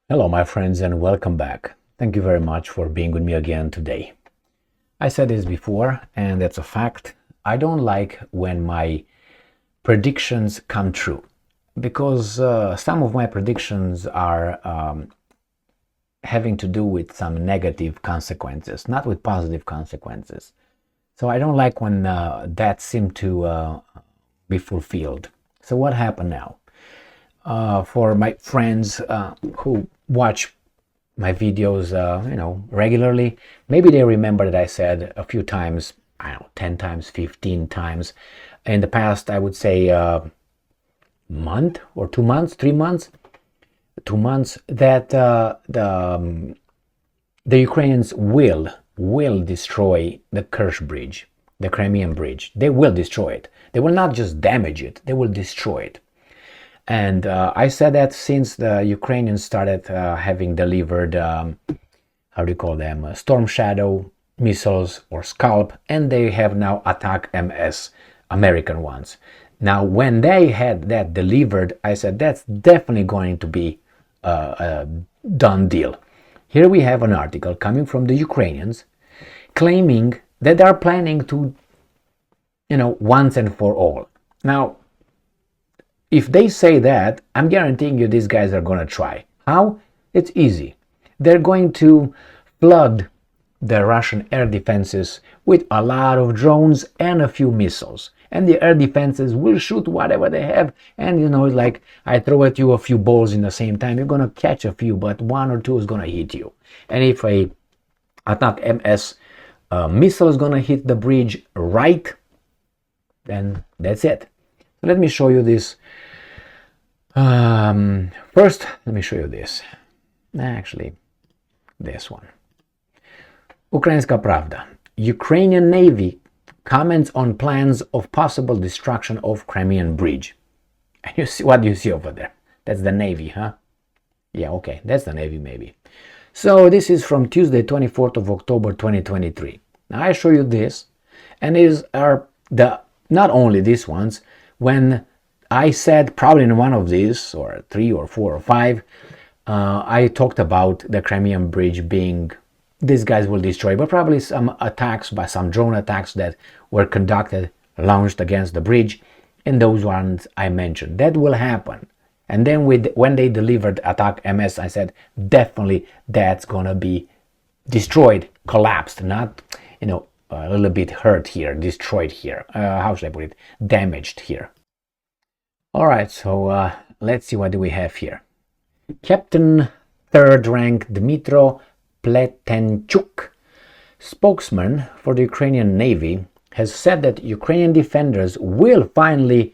Hello, my friends, and welcome back. Thank you very much for being with me again today. I said this before, and that's a fact. I don't like when my predictions come true because some of my predictions are having to do with some negative consequences, not with positive consequences. So I don't like when that seems to be fulfilled. So what happened now? For my friends who watch my videos, regularly, maybe they remember that I said a few times, I don't know, 10 times, 15 times in the past, I would say month or 2 months, 3 months, 2 months, that the Ukrainians will destroy the Kerch bridge, the Crimean bridge. They will destroy it. They will not just damage it, they will destroy it. And I said that since the Ukrainians started having delivered, how do you call them, Storm Shadow missiles or Scalp, and they have now ATACMS, American ones. Now, when they had that delivered, I said that's definitely going to be a done deal. Here we have an article coming from the Ukrainians claiming that they are planning to, once and for all. Now, if they say that, I'm guaranteeing you these guys are going to try. How? It's easy. They're going to flood the Russian air defenses with a lot of drones and a few missiles. And the air defenses will shoot whatever they have. And, like I throw at you a few balls in the same time, you're going to catch a few, but one or two is going to hit you. And if a ATACMS missile is going to hit the bridge right, then that's it. Let me show you this. First, let me show you this. Actually, this one. Ukrainska Pravda. Ukrainian Navy comments on plans of possible destruction of Crimean bridge. And you see what do you see over there? That's the Navy, huh? Yeah, okay, that's the Navy maybe. So this is from Tuesday, 24th of October, 2023. Now I show you this, and these are not only these ones. When I said probably in one of these, or 3 or 4 or 5, I talked about the Crimean bridge being, these guys will destroy, but probably some attacks, by some drone attacks that were conducted, launched against the bridge, and those ones I mentioned. That will happen. And then when they delivered ATACMS, I said, definitely that's going to be destroyed, collapsed, not, a little bit hurt here, destroyed here. How should I put it? Damaged here. All right, so let's see what do we have here. Captain 3rd rank Dmytro Pletenchuk, spokesman for the Ukrainian Navy, has said that Ukrainian defenders will finally,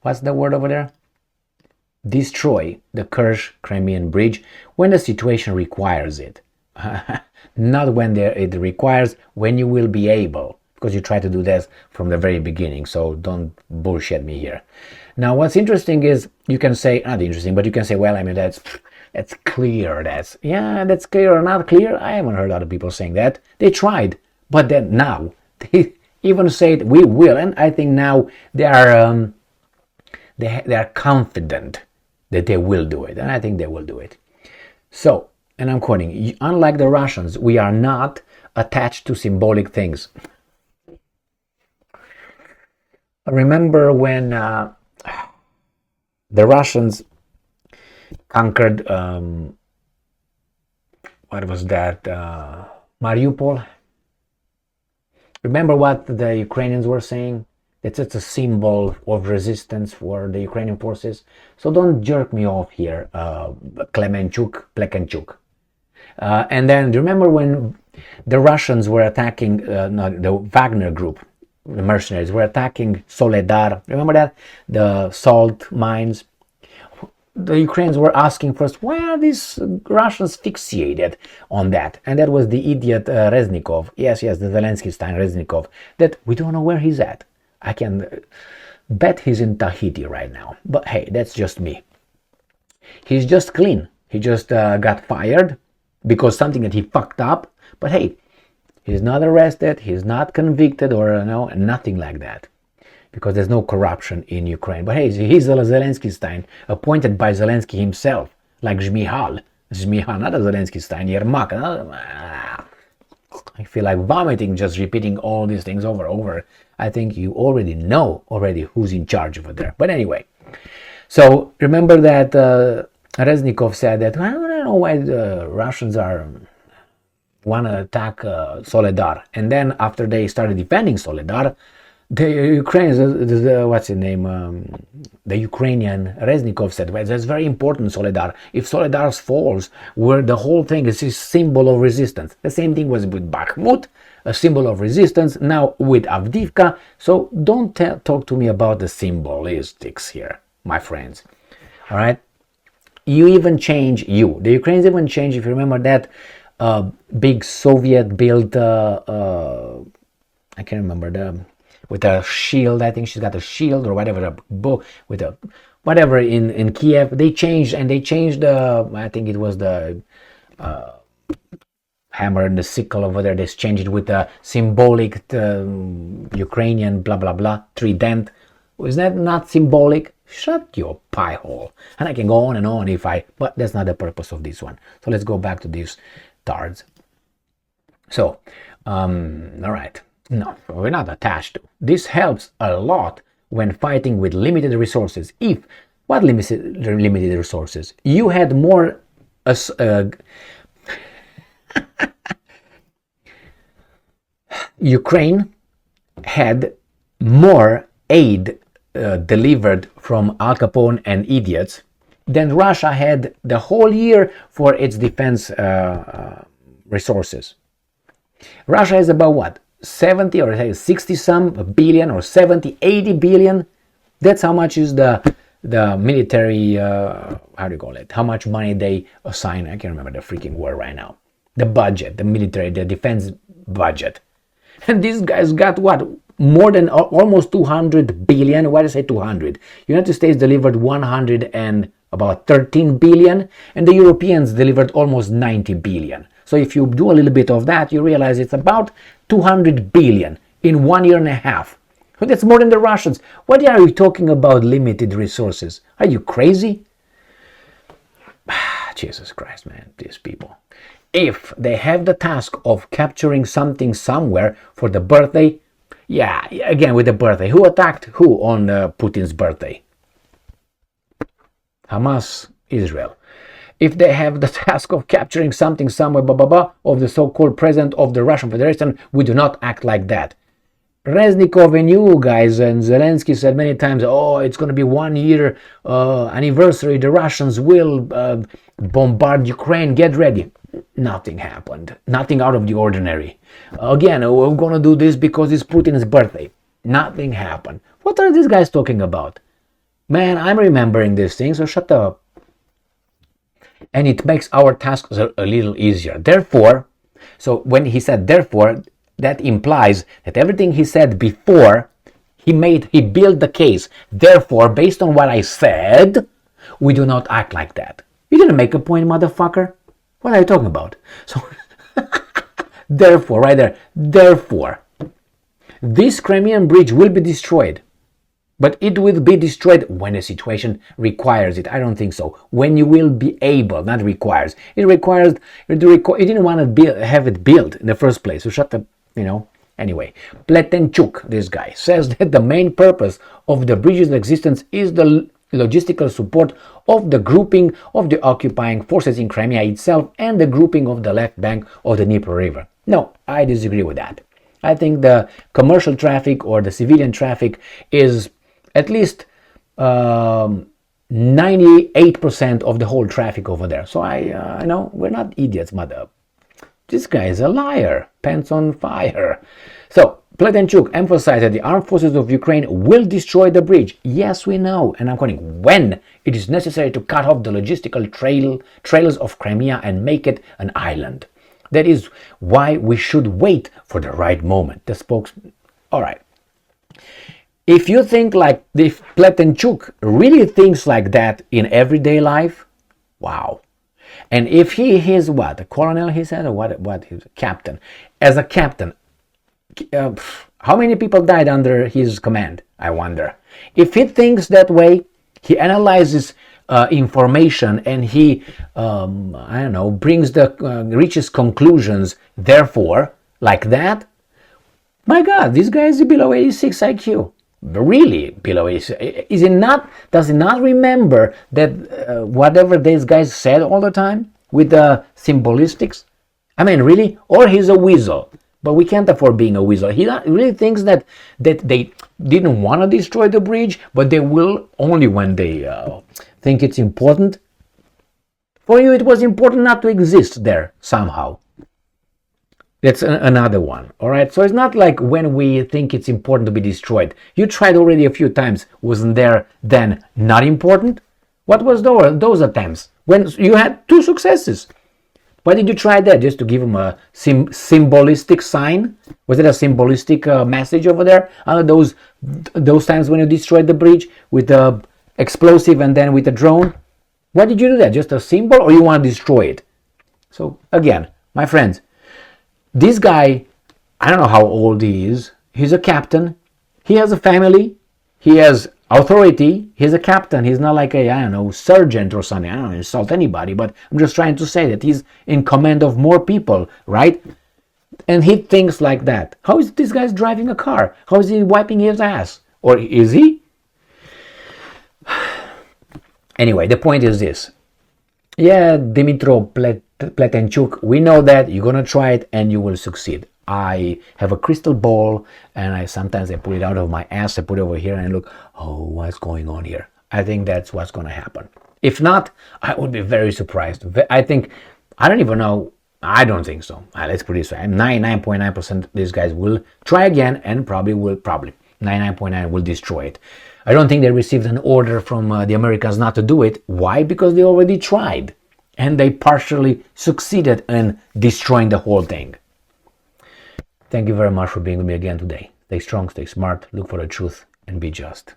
what's the word over there? Destroy the Kerch Crimean bridge when the situation requires it. Not when it requires, when you will be able, because you try to do this from the very beginning, so don't bullshit me here. Now, what's interesting is, you can say, not interesting, but you can say, well, I mean, that's clear, that's clear or not clear. I haven't heard other people saying that. They tried, but then now, they even said, we will, and I think now they are confident that they will do it, and I think they will do it. So, and I'm quoting, unlike the Russians, we are not attached to symbolic things. Remember when the Russians conquered, what was that, Mariupol? Remember what the Ukrainians were saying? It's a symbol of resistance for the Ukrainian forces. So don't jerk me off here, Plekenchuk. And then remember when the Russians were attacking the Wagner group, the mercenaries were attacking Soledar. Remember that? The salt mines. The Ukrainians were asking first, why are these Russians fixated on that? And that was the idiot Reznikov. Yes, the Zelensky-Stein Reznikov. That we don't know where he's at. I can bet he's in Tahiti right now. But hey, that's just me. He's just clean. He just got fired because something that he fucked up. But hey, he's not arrested, he's not convicted, or nothing like that, because there's no corruption in Ukraine. But hey, he's Zelensky-Stein, appointed by Zelensky himself, like Zmihal, Zmiha, not a Zelensky Stein, Yermak. I feel like vomiting just repeating all these things over. I think you already know who's in charge over there. But anyway, so remember that Reznikov said that, I don't know why the Russians want to attack Soledar. And then after they started defending Soledar, the Ukrainians, what's his name? The Ukrainian Reznikov said, well, that's very important, Soledar. If Soledar falls, where the whole thing is a symbol of resistance. The same thing was with Bakhmut, a symbol of resistance. Now with Avdiivka. So don't talk to me about the symbolistics here, my friends. All right? You even change the Ukrainians even change, if you remember that big Soviet-built, I can't remember, with a shield, I think she's got a shield or whatever, with a whatever in Kiev. They changed I think it was the hammer and the sickle over there. They changed it with a symbolic Ukrainian blah blah blah trident. Is that not symbolic? Shut your pie hole. And I can go on and on but that's not the purpose of this one. So let's go back to these tards. So, all right. No, we're not attached to. This helps a lot when fighting with limited resources. What limited resources? You had more Ukraine had more aid delivered from Al Capone and idiots than Russia had the whole year for its defense resources. Russia is about what? 70 or 60 some billion or 70, 80 billion. That's how much is the military, how do you call it? How much money they assign? I can't remember the freaking word right now. The budget, the military, the defense budget. And these guys got what? More than almost 200 billion. Why did I say 200? United States delivered 113 billion and the Europeans delivered almost 90 billion. So if you do a little bit of that, you realize it's about 200 billion in 1 year and a half. That's more than the Russians. What are you talking about limited resources? Are you crazy? Jesus Christ, man, these people. If they have the task of capturing something somewhere for the birthday, yeah, again with the birthday. Who attacked who on Putin's birthday? Hamas, Israel. If they have the task of capturing something somewhere, of the so-called president of the Russian Federation, we do not act like that. Reznikov and you guys and Zelensky said many times, oh, it's going to be 1 year anniversary, the Russians will bombard Ukraine, get ready. Nothing happened. Nothing out of the ordinary. Again, we're going to do this because it's Putin's birthday. Nothing happened. What are these guys talking about? Man, I'm remembering this thing, so shut up. And it makes our tasks a little easier. Therefore, so when he said therefore, that implies that everything he said before, he built the case. Therefore, based on what I said, we do not act like that. You didn't make a point, motherfucker. What are you talking about? So, therefore, right there, therefore, this Crimean bridge will be destroyed. But it will be destroyed when the situation requires it. I don't think so. When you will be able, not requires. It requires, it didn't want to have it built in the first place. So shut up, Anyway, Pletenchuk, this guy, says that the main purpose of the bridge's existence is the logistical support of the grouping of the occupying forces in Crimea itself and the grouping of the left bank of the Dnieper River. No, I disagree with that. I think the commercial traffic or the civilian traffic is at least 98% of the whole traffic over there. So I know we're not idiots, mother. This guy is a liar, pants on fire. So Pletenchuk emphasized that the armed forces of Ukraine will destroy the bridge. Yes, we know, and I'm quoting, when it is necessary to cut off the logistical trails of Crimea and make it an island. That is why we should wait for the right moment. The spokesman. All right. If you think like if Pletenchuk really thinks like that in everyday life, wow. And if he is what, a colonel, he said, or what he's a captain. As a captain, how many people died under his command, I wonder? If he thinks that way, he analyzes information and he, I don't know, brings the reaches conclusions, therefore, like that, my God, this guy is below 86 IQ. Really below 86. Does he not remember that whatever these guys said all the time with the symbolistics? I mean, really? Or he's a weasel. But we can't afford being a weasel. He really thinks that they didn't want to destroy the bridge, but they will only when they think it's important. For you, it was important not to exist there somehow. That's another one, all right? So it's not like when we think it's important to be destroyed. You tried already a few times. Wasn't there then not important? What was those attempts? When you had 2 successes. Why did you try that? Just to give him a symbolistic sign? Was it a symbolistic message over there? Those times when you destroyed the bridge with the explosive and then with the drone? Why did you do that? Just a symbol, or you want to destroy it? So again, my friends, this guy, I don't know how old he is. He's a captain. He has a family. He has authority. He's a captain. He's not like a, I don't know, sergeant or something. I don't insult anybody, but I'm just trying to say that he's in command of more people, right? And he thinks like that. How is this guy driving a car? How is he wiping his ass? Or is he? Anyway, the point is this. Yeah, Dimitro Pletenchuk, we know that you're going to try it and you will succeed. I have a crystal ball and sometimes I put it out of my ass, I put it over here and look, oh, what's going on here? I think that's what's going to happen. If not, I would be very surprised. I think, I don't even know, I don't think so. Let's put it this way, 99.9% these guys will try again and probably 99.9 will destroy it. I don't think they received an order from the Americans not to do it. Why? Because they already tried. And they partially succeeded in destroying the whole thing. Thank you very much for being with me again today. Stay strong, stay smart, look for the truth, and be just.